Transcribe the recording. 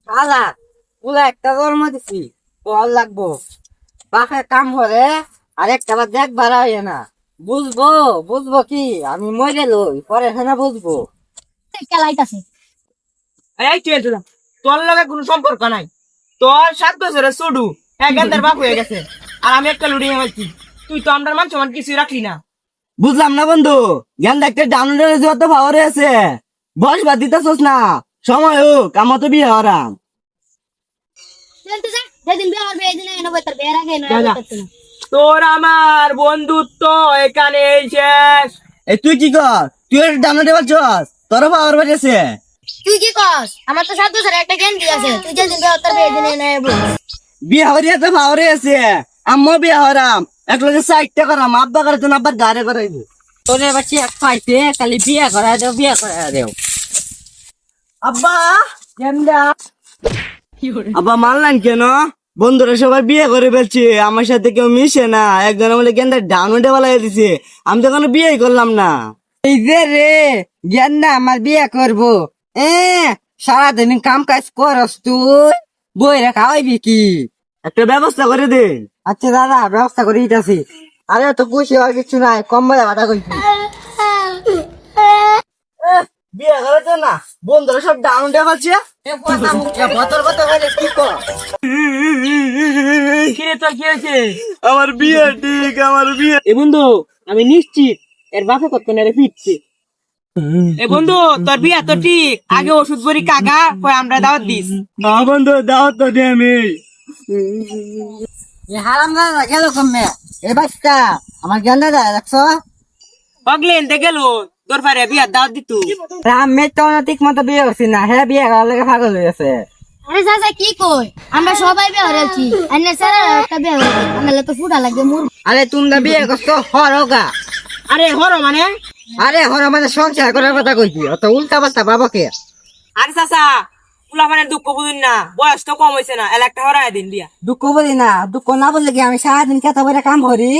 আলা পুলা একটা জন্ম দিছি বল লাগবো বাপের কাম করে আর একটা বার দেখবার হয় না বুঝবো বুঝবো কি আমি মরে লই পরে না বুঝবো। খেলাইতাছে এই তুই এলতো না। তোর লগে কোনো সম্পর্ক নাই। তোর 7 বছরের ছোটু এক গান্দার বাপ হয়ে গেছে আর আমি একটা লুডিং হয়েছি। তুই তো আমার মান সমান কিছুই রাখলি না। বুঝলাম না বন্ধু জ্ঞান দেখতে ডাউনলোড যত পাওয়ার আছে বস বাদ দিতেছস না সময় হোক আমার তো বিয়ে হরাম। চলতে যা যেদিন বিয়ে হবে এদিন এনে বইতার বিয়ের আগে এনে যা, যা। বইতার না তোর আমার বন্ধুত্ব এখানে শেষ। এই তুই কি কর তুই ডাউনলোড বলছস তোর পাওয়ার বাড়িয়েছে। তুই কি কস আমার তো 7 বছর একটা গেন্দি আছে তুই যেদিন বিয়ে হতার বিয়ে এদিন এনে বই বিয়ে হরিয়া তো পাওয়ারে আছে আম্মা বিয়ে হরাম এক লগে 60টা করাম আব্বা করে তো আব্বার গাড়ে করাইব তোর বাচ্চা এক পাইতে খালি বিয়ে করা দেও বিয়ে করা দেও। আব্বা কেমডা আব্বা মানলেন কেন বন্ধুরা সবাই বিয়ে করে ফেলছে আমার সাথে কেউ মিশে না একজন বলে গেন্দা ডাউনলোডে বলাই দিছে আমি তো কোনো বিয়ে করলাম না। এই যে রে গেন্দা আমার বিয়ে করবো সারাদিন কাম কাজ করস তুই বই রেখা হইবি কি একটা ব্যবস্থা করে দে। আচ্ছা দাদা ব্যবস্থা করে দিতেছি। আরে তো খুশি হওয়ার কিছু নাই কম বলে বাধা করছি বিয়ে করেছে না বন্ধুরা সব ডাউনলোডে পাচ্ছে বতর কথা বলে কি কর কিরে তোর কি হয়েছে? আমার বিয়ে ঠিক আমার বিয়ে। এ বন্ধু আমি নিশ্চিত এর বাপে কত নেড়ে ফিরছে। এ বন্ধু তোর বিয়া তো ঠিক আগে ওষুধ বড়ি কাকা কই আমরা দাওয়াত দিস। না বন্ধু দাওয়াত তো দে আমি হারাম দাদা গেল কমে এ বাচ্চা আমার জ্ঞান দাদা দেখছো অগলেন দে গেল তোর পারে বিয়ার দাওয়াত দিতু। আমি তো ঠিক মতো বিয়ে করছি না হ্যাঁ বিয়ে করার লেগে পাগল হয়ে গেছে। আরে চাচা কি কই আমরা সবাই বিয়ে হরেছি এনে সারা একটা বিয়ে হরে আমরা তো ফুটা লাগবে মুর আরে তোমরা বিয়ে করছো হরগা আরে হরো মানে আরে হর মানে সংসার করার কথা কইছি অত উল্টা পাল্টা বাবাকে আরে চাচা পুলাফানের দুঃখ বুঝুন না বয়স তো কম হয়েছে না এলাকটা হরাই দিন দিয়া। দুঃখ বলি না দুঃখ না বললে কি আমি সারাদিন কেতা বলে কাম করি